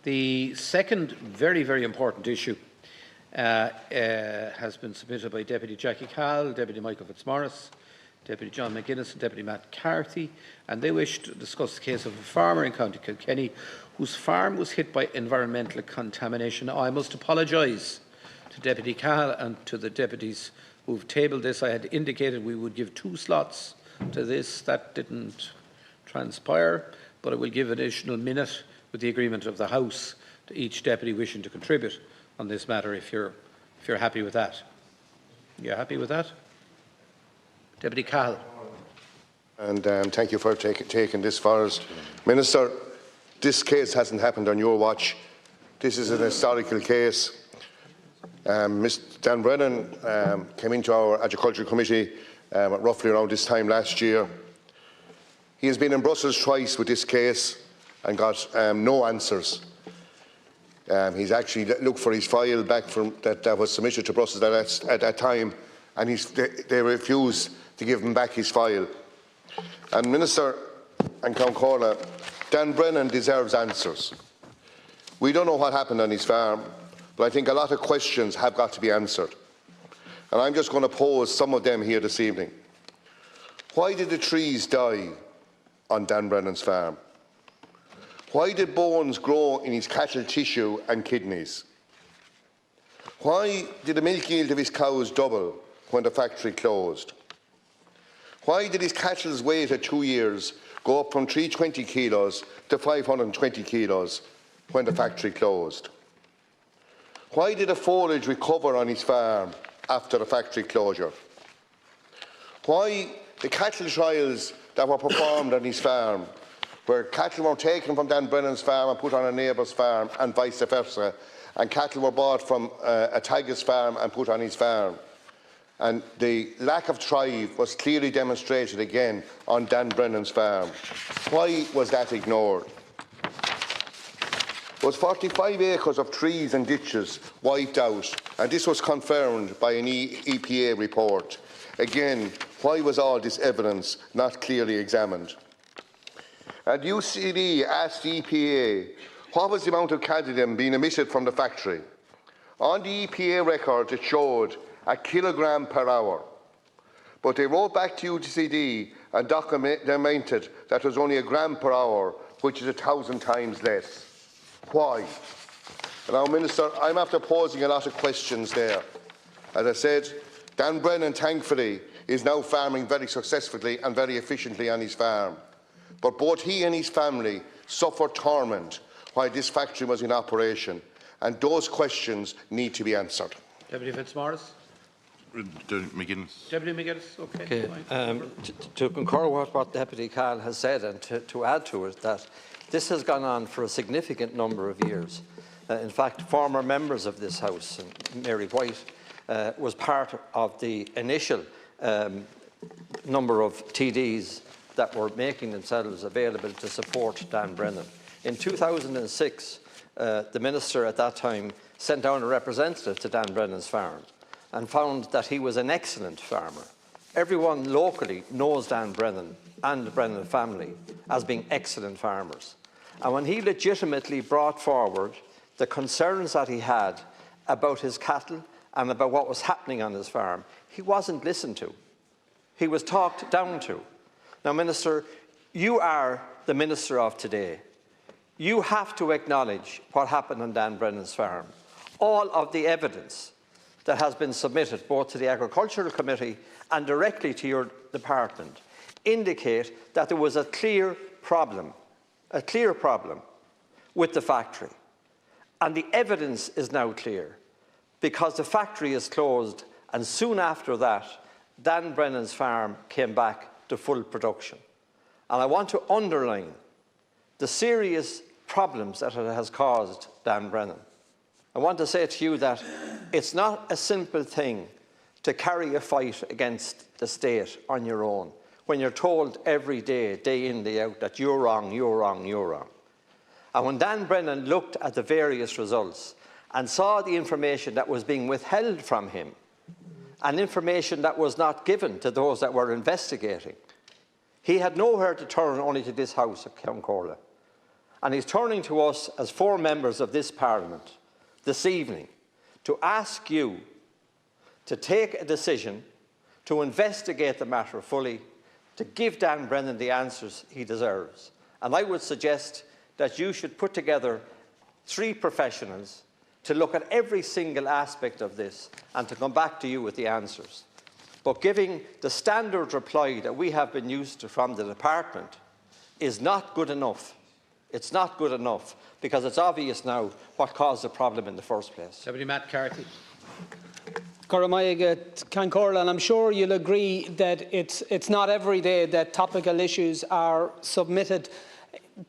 The second very, very important issue has been submitted by Deputy Jackie Cahill, Deputy Michael Fitzmaurice, Deputy John McGuinness and Deputy Matt Carthy, and they wish to discuss the case of a farmer in County Kilkenny whose farm was hit by environmental contamination. Now, I must apologise to Deputy Cahill and to the deputies who have tabled this. I had indicated we would give 2 slots to this. That didn't transpire, but I will give an additional minute with the agreement of the House to each deputy wishing to contribute on this matter, if you're happy with that. You're happy with that? Deputy Cahill. And thank you for taking this for us. Minister, this case hasn't happened on your watch. This is an historical case. Mr. Dan Brennan came into our Agriculture Committee roughly around this time last year. He has been in Brussels twice with this case and got no answers. He's actually looked for his file back from that was submitted to Brussels at that time, and they refused to give him back his file. And Minister and Count Corla, Dan Brennan deserves answers. We don't know what happened on his farm, but I think a lot of questions have got to be answered. And I'm just going to pose some of them here this evening. Why did the trees die on Dan Brennan's farm? Why did bones grow in his cattle tissue and kidneys? Why did the milk yield of his cows double when the factory closed? Why did his cattle's weight at 2 years go up from 320 kilos to 520 kilos when the factory closed? Why did the foliage recover on his farm after the factory closure? Why the cattle trials that were performed on his farm, where cattle were taken from Dan Brennan's farm and put on a neighbour's farm and vice versa, and cattle were bought from a Tiger's farm and put on his farm. And the lack of thrive was clearly demonstrated again on Dan Brennan's farm. Why was that ignored? Was 45 acres of trees and ditches wiped out, and this was confirmed by an EPA report. Again, why was all this evidence not clearly examined? And UCD asked the EPA what was the amount of cadmium being emitted from the factory. On the EPA record, it showed a kilogram per hour. But they wrote back to UCD and documented that it was only a gram per hour, which is 1,000 times less. Why? Now, Minister, I'm after posing a lot of questions there. As I said, Dan Brennan, thankfully, is now farming very successfully and very efficiently on his farm. But both he and his family suffered torment while this factory was in operation, and those questions need to be answered. Deputy Fitzmaurice. Deputy McGuinness. Deputy McGuinness, okay. To concur with what Deputy Cahill has said, and to add to it, that this has gone on for a significant number of years. In fact, former members of this House, and Mary White, was part of the initial number of TDs that were making themselves available to support Dan Brennan. In 2006, the Minister at that time sent down a representative to Dan Brennan's farm and found that he was an excellent farmer. Everyone locally knows Dan Brennan and the Brennan family as being excellent farmers. And when he legitimately brought forward the concerns that he had about his cattle and about what was happening on his farm, he wasn't listened to. He was talked down to. Now, Minister, you are the Minister of today. You have to acknowledge what happened on Dan Brennan's farm. All of the evidence that has been submitted, both to the Agricultural Committee and directly to your department, indicate that there was a clear problem with the factory. And the evidence is now clear, because the factory is closed, and soon after that, Dan Brennan's farm came back to full production. And I want to underline the serious problems that it has caused Dan Brennan. I want to say to you that it's not a simple thing to carry a fight against the state on your own when you're told every day, day in, day out, that you're wrong, you're wrong, you're wrong. And when Dan Brennan looked at the various results and saw the information that was being withheld from him, and information that was not given to those that were investigating, he had nowhere to turn only to this House at County Corla. And he's turning to us as 4 members of this Parliament this evening to ask you to take a decision to investigate the matter fully, to give Dan Brennan the answers he deserves. And I would suggest that you should put together 3 professionals to look at every single aspect of this and to come back to you with the answers. But giving the standard reply that we have been used to from the department is not good enough. It's not good enough because it's obvious now what caused the problem in the first place. Deputy Matt Carthy. Cancora, and I'm sure you'll agree that it's not every day that topical issues are submitted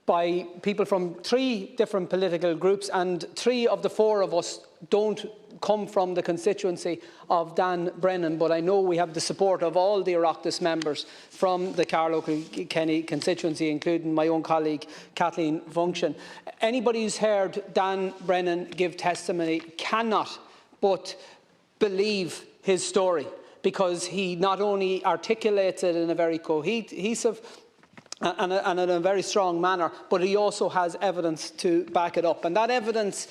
by people from 3 different political groups, and 3 of the 4 of us don't come from the constituency of Dan Brennan, but I know we have the support of all the Oireachtas members from the Carlow Kenny constituency, including my own colleague Kathleen Function. Anybody who's heard Dan Brennan give testimony cannot but believe his story, because he not only articulates it in a very cohesive and in a very strong manner, but he also has evidence to back it up. And that evidence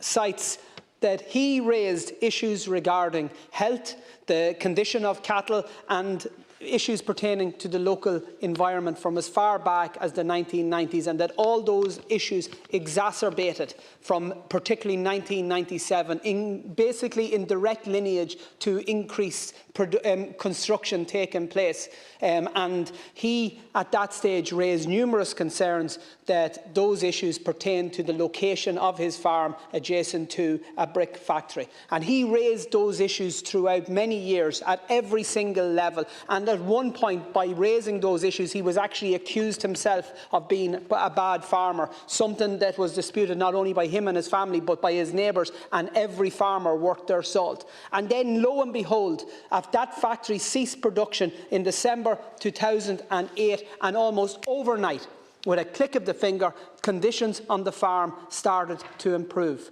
cites that he raised issues regarding health, the condition of cattle, and issues pertaining to the local environment from as far back as the 1990s, and that all those issues exacerbated from particularly 1997, basically in direct lineage to increased construction taking place. And he, at that stage, raised numerous concerns that those issues pertain to the location of his farm adjacent to a brick factory. And he raised those issues throughout many years at every single level. And at one point, by raising those issues, he was actually accused himself of being a bad farmer, something that was disputed not only by him and his family, but by his neighbours, and every farmer worked their salt. And then, lo and behold, that factory ceased production in December 2008, and almost overnight, with a click of the finger, conditions on the farm started to improve.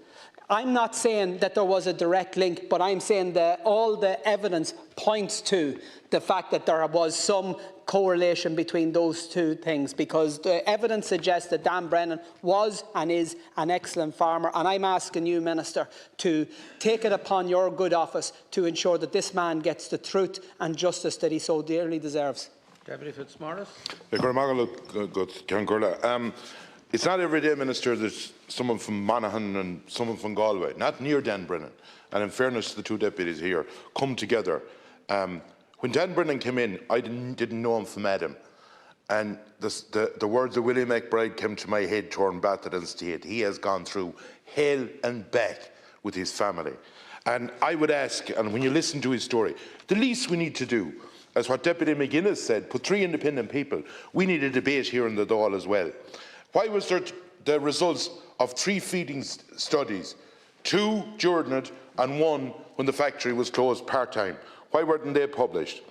I'm not saying that there was a direct link, but I'm saying that all the evidence points to the fact that there was some correlation between those 2 things, because the evidence suggests that Dan Brennan was and is an excellent farmer. And I'm asking you, Minister, to take it upon your good office to ensure that this man gets the truth and justice that he so dearly deserves. Deputy Fitzmaurice. It's not every day, Minister, there's someone from Monaghan and someone from Galway, not near Dan Brennan, and in fairness to the 2 deputies here, come together. When Dan Brennan came in, I didn't know him from Adam. And the words of William McBride came to my head, torn, battered and stayed. He has gone through hell and back with his family. And I would ask, and when you listen to his story, the least we need to do, as what Deputy McGuinness said, put 3 independent people. We need a debate here in the Dáil as well. Why was there the results of 3 feeding studies, 2 during it and 1 when the factory was closed part-time? Why weren't they published?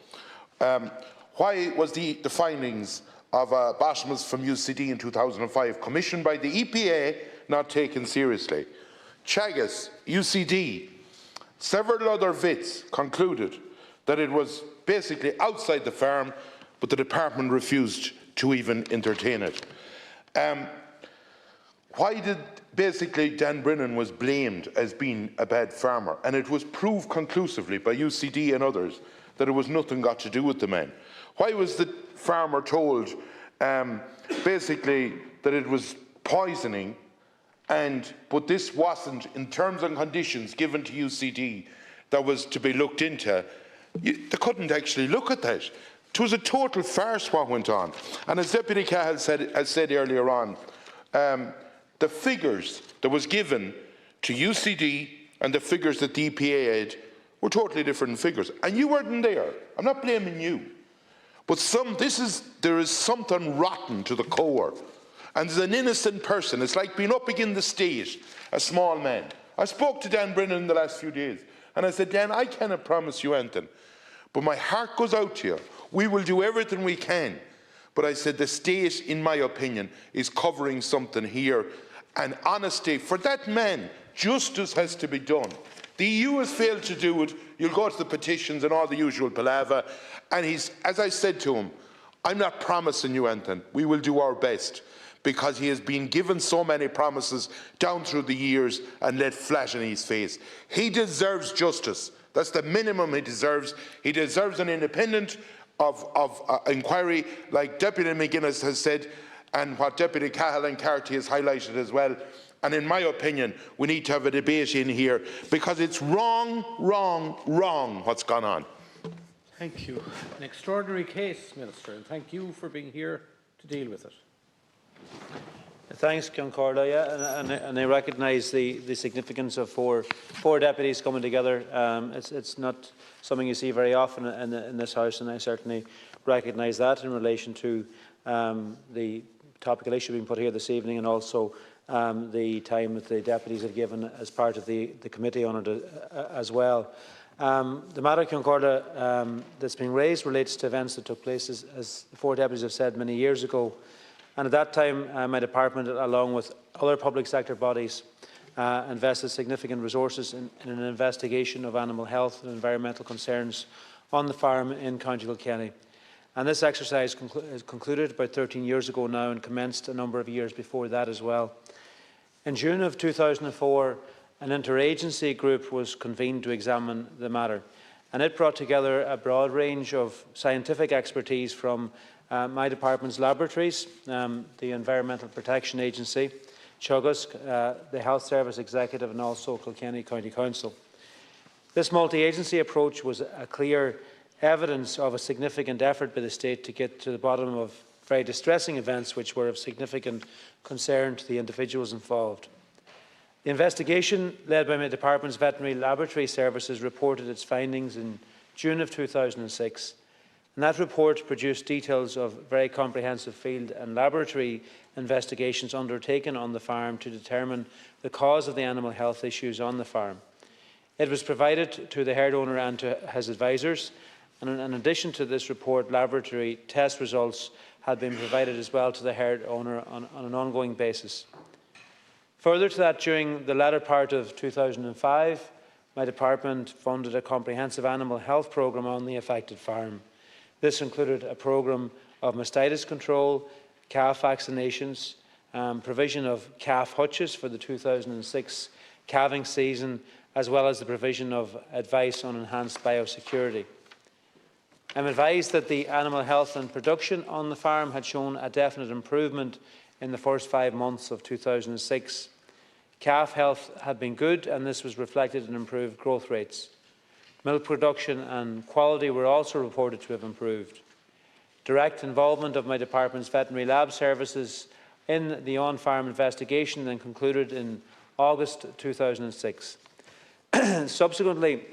Why was the findings of bottomless from UCD in 2005, commissioned by the EPA, not taken seriously? Chagas, UCD, several other VITs concluded that it was basically outside the farm, but the department refused to even entertain it. Why did basically Dan Brennan was blamed as being a bad farmer, and it was proved conclusively by UCD and others that it was nothing got to do with the man? Why was the farmer told basically that it was poisoning, but this wasn't in terms and conditions given to UCD that was to be looked into? They couldn't actually look at that. It was a total farce what went on. And as Deputy Cahill has said earlier on, the figures that was given to UCD and the figures that the EPA had were totally different figures. And you weren't there. I'm not blaming you. But there is something rotten to the core. And as an innocent person, it's like being up against the state, a small man. I spoke to Dan Brennan in the last few days, and I said, Dan, I cannot promise you anything, but my heart goes out to you. We will do everything we can. But I said, the state, in my opinion, is covering something here. And honesty, for that man, justice has to be done. The EU has failed to do it. You'll go to the petitions and all the usual palaver. And as I said to him, I'm not promising you anything. We will do our best. because he has been given so many promises down through the years and let flat in his face. He deserves justice. That's the minimum he deserves. He deserves an independent inquiry, like Deputy McGuinness has said, and what Deputy Cahill and Carty has highlighted as well. And in my opinion, we need to have a debate in here, because it's wrong, wrong, wrong what's gone on. Thank you. An extraordinary case, Minister, and thank you for being here to deal with it. Thanks, Concordia, yeah, and I recognise the significance of four deputies coming together. It's not something you see very often in this House, and I certainly recognise that in relation to the topical issue being put here this evening, and also the time that the deputies have given as part of the committee on it as well. The matter, Concordia, that's being raised relates to events that took place, as the four deputies have said, many years ago. And at that time, my department, along with other public sector bodies, invested significant resources in an investigation of animal health and environmental concerns on the farm in County Kilkenny. And this exercise concluded about 13 years ago now, and commenced a number of years before that as well. In June of 2004, an interagency group was convened to examine the matter, and it brought together a broad range of scientific expertise from my department's laboratories, the Environmental Protection Agency, Chugus, the Health Service Executive, and also Kilkenny County Council. This multi-agency approach was a clear evidence of a significant effort by the state to get to the bottom of very distressing events which were of significant concern to the individuals involved. The investigation, led by my department's Veterinary Laboratory Services, reported its findings in June of 2006. And that report produced details of very comprehensive field and laboratory investigations undertaken on the farm to determine the cause of the animal health issues on the farm. It was provided to the herd owner and to his advisors, and in addition to this report, laboratory test results had been provided as well to the herd owner on an ongoing basis. Further to that, during the latter part of 2005, my department funded a comprehensive animal health programme on the affected farm. This included a programme of mastitis control, calf vaccinations, provision of calf hutches for the 2006 calving season, as well as the provision of advice on enhanced biosecurity. I'm advised that the animal health and production on the farm had shown a definite improvement in the first 5 months of 2006. Calf health had been good, and this was reflected in improved growth rates. Milk production and quality were also reported to have improved. Direct involvement of my department's veterinary lab services in the on-farm investigation then concluded in August 2006. Subsequently,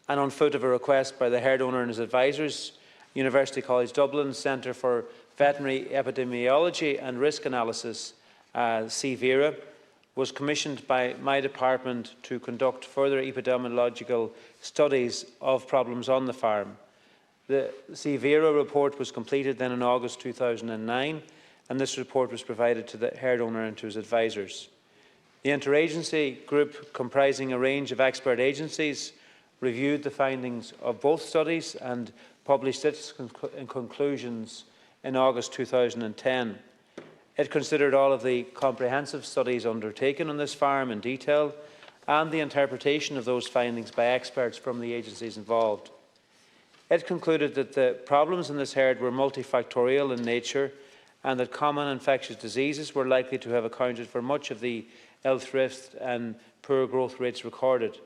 and on foot of a request by the herd owner and his advisors, University College Dublin Centre for Veterinary Epidemiology and Risk Analysis, CVERA, was commissioned by my department to conduct further epidemiological studies of problems on the farm. The CVERA report was completed then in August 2009, and this report was provided to the herd owner and to his advisors. The interagency group, comprising a range of expert agencies, reviewed the findings of both studies and published its conclusions in August 2010. It considered all of the comprehensive studies undertaken on this farm in detail and the interpretation of those findings by experts from the agencies involved. It concluded that the problems in this herd were multifactorial in nature and that common infectious diseases were likely to have accounted for much of the ill thrift and poor growth rates recorded.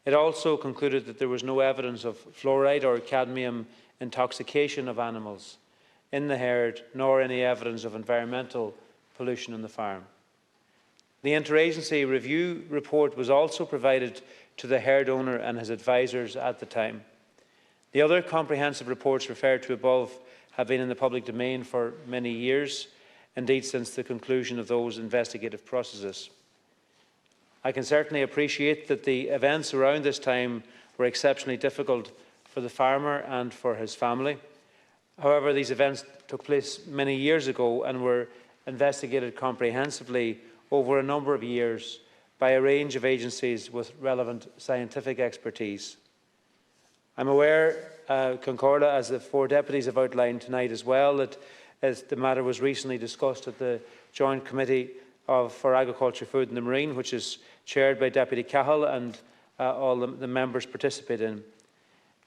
It also concluded that there was no evidence of fluoride or cadmium intoxication of animals in the herd, nor any evidence of environmental pollution on the farm. The interagency review report was also provided to the herd owner and his advisors at the time. The other comprehensive reports referred to above have been in the public domain for many years, indeed since the conclusion of those investigative processes. I can certainly appreciate that the events around this time were exceptionally difficult for the farmer and for his family. However, these events took place many years ago and were investigated comprehensively over a number of years by a range of agencies with relevant scientific expertise. I'm aware, Concordia, as the four deputies have outlined tonight as well, that as the matter was recently discussed at the Joint Committee for Agriculture, Food and the Marine, which is chaired by Deputy Cahill, and all the members participate in.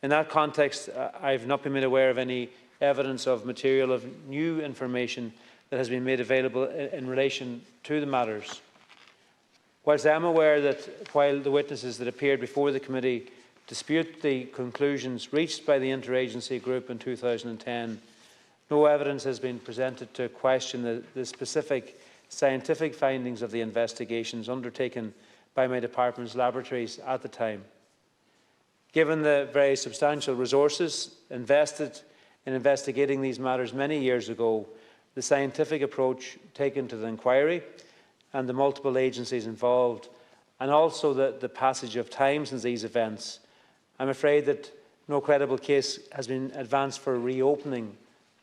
In that context, I have not been made aware of any evidence of material of new information that has been made available in relation to the matters. Whilst I am aware that while the witnesses that appeared before the committee dispute the conclusions reached by the interagency group in 2010, no evidence has been presented to question the specific scientific findings of the investigations undertaken by my department's laboratories at the time. Given the very substantial resources invested in investigating these matters many years ago, the scientific approach taken to the inquiry and the multiple agencies involved, and also the passage of time since these events, I'm afraid that no credible case has been advanced for reopening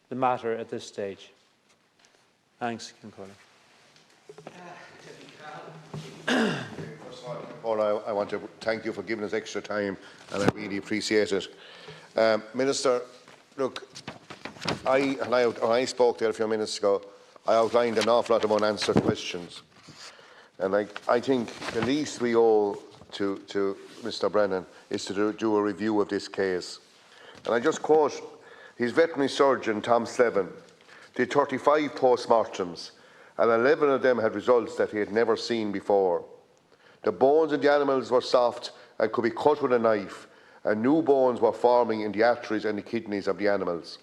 the matter at this stage. Thanks, Concordia. First of all, I want to thank you for giving us extra time, and I really appreciate it. Minister, look, when I spoke there a few minutes ago, I outlined an awful lot of unanswered questions. And I think the least we owe to Mr Brennan is to do a review of this case. And I just quote, his veterinary surgeon, Tom Slevin, did 35 post-mortems, and 11 of them had results that he had never seen before. The bones in the animals were soft and could be cut with a knife, and new bones were forming in the arteries and the kidneys of the animals.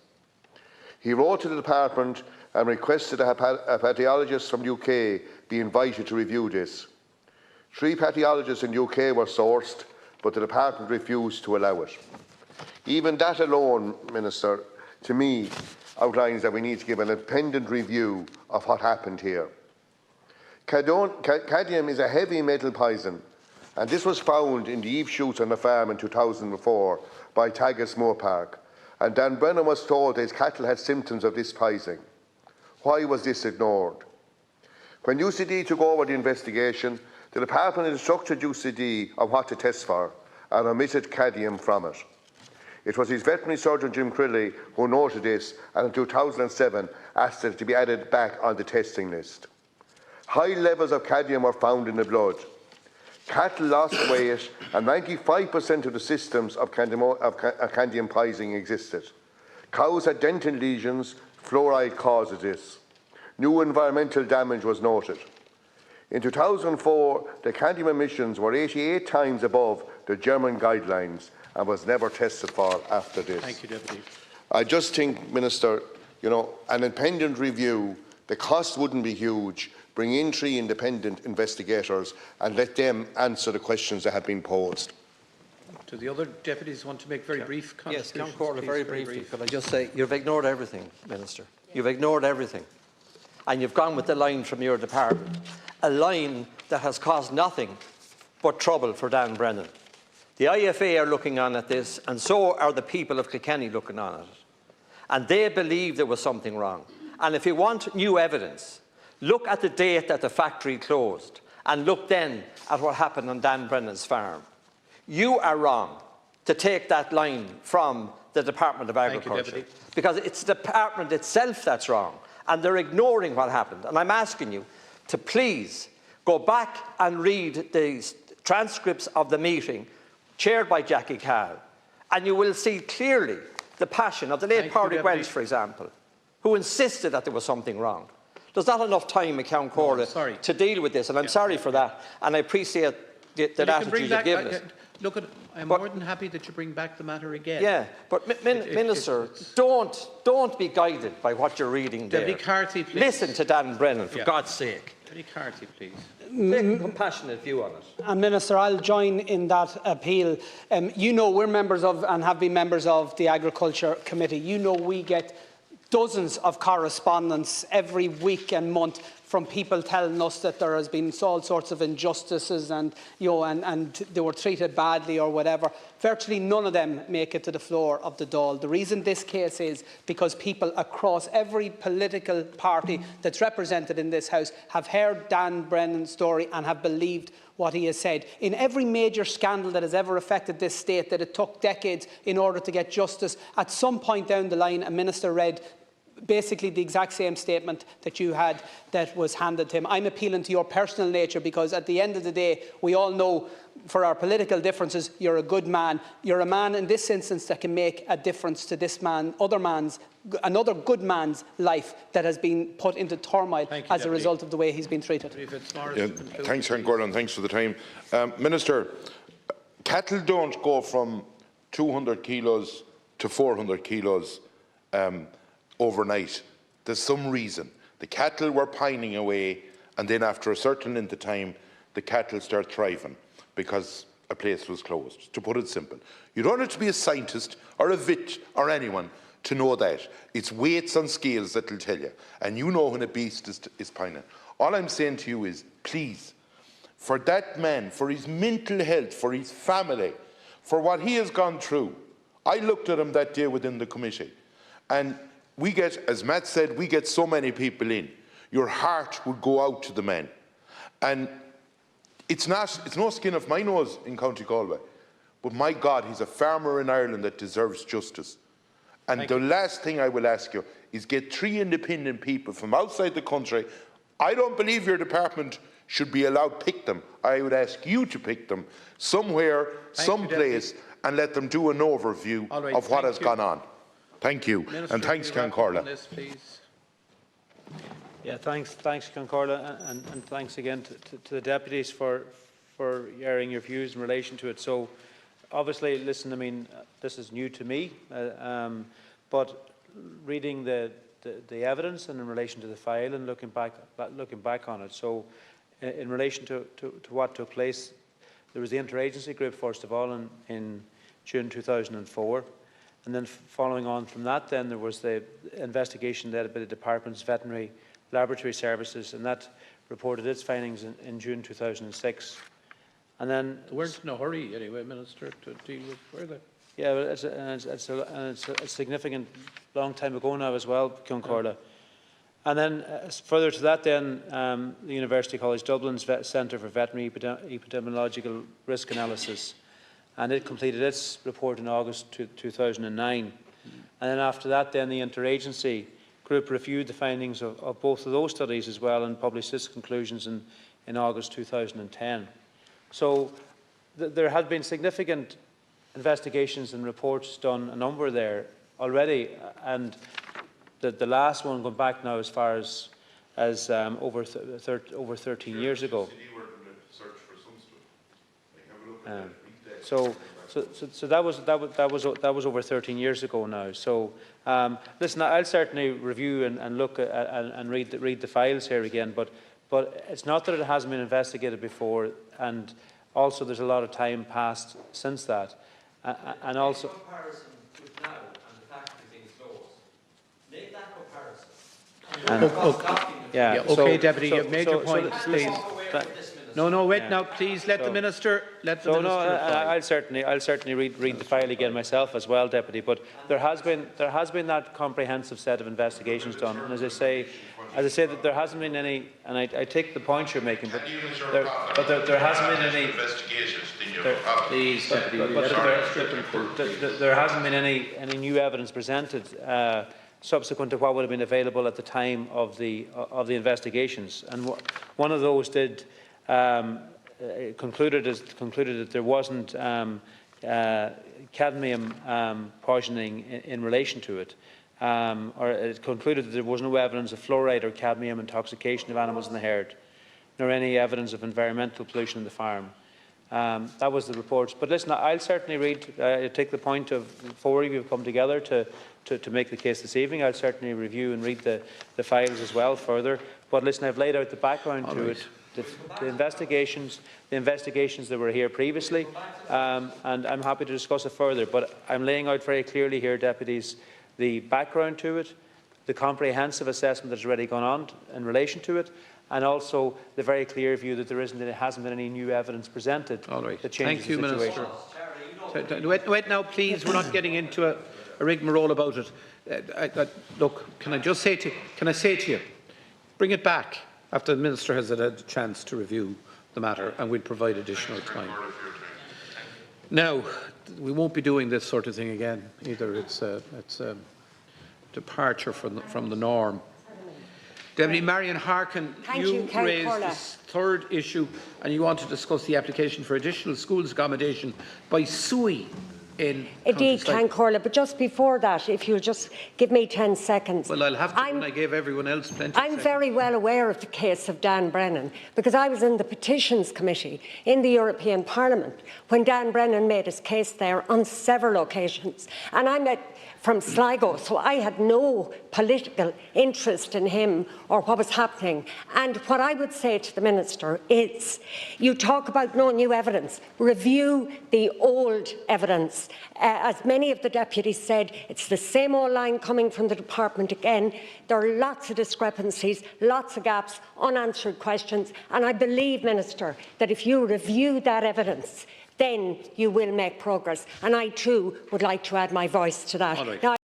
He wrote to the department and requested a pathologists from the UK be invited to review this. 3 pathologists in the UK were sourced, but the department refused to allow it. Even that alone, Minister, to me, outlines that we need to give an independent review of what happened here. Cadmium is a heavy metal poison, and this was found in the Eve shoots on the farm in 2004 by Tagus Moor Park, and Dan Brennan was told his cattle had symptoms of this poisoning. Why was this ignored? When UCD took over the investigation, the department instructed UCD on what to test for and omitted cadmium from it. It was his veterinary surgeon, Jim Crilly, who noted this, and in 2007 asked it to be added back on the testing list. High levels of cadmium were found in the blood. Cattle lost weight, and 95% of the systems of cadmium poisoning existed. Cows had dentin lesions. Fluoride causes this. New environmental damage was noted. In 2004, the cadmium emissions were 88 times above the German guidelines and was never tested for after this. Thank you, Deputy. I just think, Minister, an independent review, the cost wouldn't be huge. Bring in 3 independent investigators and let them answer the questions that have been posed. Do the other deputies want to make very brief contributions? Yes, Concordia, very briefly. Could I just say, you've ignored everything, Minister. You've ignored everything. And you've gone with the line from your department, a line that has caused nothing but trouble for Dan Brennan. The IFA are looking on at this, and so are the people of Kilkenny looking on at it. And they believe there was something wrong. And if you want new evidence, look at the date that the factory closed, and look then at what happened on Dan Brennan's farm. You are wrong to take that line from the Department of Agriculture, because it's the department itself that's wrong, and they're ignoring what happened. And I'm asking you to please go back and read the transcripts of the meeting chaired by Jackie Cahill, and you will see clearly the passion of the late Pádraig Welch, for example, who insisted that there was something wrong. There's not enough time in County Corla to deal with this, and I'm sorry for that, and I appreciate the attitude you've given us. Look, I'm more than happy that you bring back the matter again. Yeah, but Minister, don't be guided by what you're reading there. Deputy Carthy, please. Listen to Dan Brennan, for God's sake. Deputy Carthy, please. Take a compassionate view on it. And Minister, I'll join in that appeal. We're members of and have been members of the Agriculture Committee. We get dozens of correspondence every week and month from people telling us that there has been all sorts of injustices and they were treated badly or whatever. Virtually none of them make it to the floor of the Dáil. The reason this case is because people across every political party that's represented in this House have heard Dan Brennan's story and have believed what he has said. In every major scandal that has ever affected this state, that it took decades in order to get justice, at some point down the line, a minister read basically the exact same statement that you had that was handed to him. I'm appealing to your personal nature, because at the end of the day, we all know, for our political differences, you're a good man. You're a man in this instance that can make a difference to this man, another good man's life that has been put into turmoil as a result of the way he's been treated. Thanks, Frank Gordon. Thanks for the time. Minister, cattle don't go from 200 kilos to 400 kilos overnight. There's some reason. The cattle were pining away, and then after a certain length of time, the cattle start thriving because a place was closed, to put it simple. You don't have to be a scientist or a vet or anyone to know that. It's weights on scales that will tell you, and you know when a beast is pining. All I'm saying to you is, please, for that man, for his mental health, for his family, for what he has gone through. I looked at him that day within the committee, and we get, as Matt said, we get so many people in. Your heart would go out to the man. And it's no skin off my nose in County Galway, but my God, he's a farmer in Ireland that deserves justice. And the last thing I will ask you is get 3 independent people from outside the country. I don't believe your department should be allowed to pick them. I would ask you to pick them somewhere, someplace, and let them do an overview of what has gone on. Thank you. Minister, and thanks, Concordia. Yeah, thanks, Concordia, and thanks again to the deputies for airing your views in relation to it. So, obviously, listen, I mean, this is new to me, but reading the evidence and in relation to the file and looking back on it. So, in relation to what took place, there was the interagency group first of all in June 2004. And then following on from that, then there was the investigation led by the Department's Veterinary Laboratory Services, and that reported its findings in June 2006. And then there weren't in a hurry anyway, Minister, to deal with further. Yeah, well, it's a significant long time ago now as well, Concordia. And then further to that, then the University College Dublin's Centre for Veterinary Epidemiological Risk Analysis, and it completed its report in August 2009. And then after that, then the interagency group reviewed the findings of both of those studies as well and published its conclusions in August 2010. So there had been significant investigations and reports done, a number there already, and the last one going back now as far as over 13 years ago. So that was over 13 years ago now. So listen, I'll certainly review and look at, and read the files here again. But it's not that it hasn't been investigated before, and also there's a lot of time passed since that, and also. Comparison with now and the fact that being closed. Make that comparison. Yeah. Okay, Deputy, you've made your point. Please. No, wait now, please let the Minister. I'll certainly read the file again myself as well, Deputy. But there has been that comprehensive set of investigations done, and as I say that there hasn't been any. And I take the point you're making, but there hasn't been any investigations. There hasn't been any new evidence presented subsequent to what would have been available at the time of the investigations, and one of those did. Concluded that there wasn't cadmium poisoning in relation to it, or it concluded that there was no evidence of fluoride or cadmium intoxication of animals in the herd, nor any evidence of environmental pollution in the farm. That was the reports. But listen, I'll certainly take the point of 4 of you have come together to make the case this evening. I'll certainly review and read the files as well further. But listen, I've laid out the background to it. The investigations that were here previously, and I'm happy to discuss it further, but I'm laying out very clearly here, deputies, the background to it, the comprehensive assessment that has already gone on in relation to it, and also the very clear view that there hasn't been any new evidence presented that changes the situation. Thank you, Minister. Wait now, please. We're not getting into a rigmarole about it. Look, can I say to you, bring it back after the Minister has had a chance to review the matter, and we'll provide additional time. Now, we won't be doing this sort of thing again either. departure from the norm. Deputy Marion Harkin, you raised this third issue and you want to discuss the application for additional schools accommodation by SUI in Indeed, Corla, but just before that, if you'll just give me 10 seconds. Well, I'll have to when I gave everyone else plenty of seconds. very well aware of the case of Dan Brennan because I was in the Petitions Committee in the European Parliament when Dan Brennan made his case there on several occasions. And I met from Sligo, so I had no political interest in him or what was happening. And what I would say to the Minister is, you talk about no new evidence, review the old evidence. As many of the deputies said, it's the same old line coming from the department again. There are lots of discrepancies, lots of gaps, unanswered questions, and I believe, Minister, that if you review that evidence, then you will make progress. And I too would like to add my voice to that. All right. Now,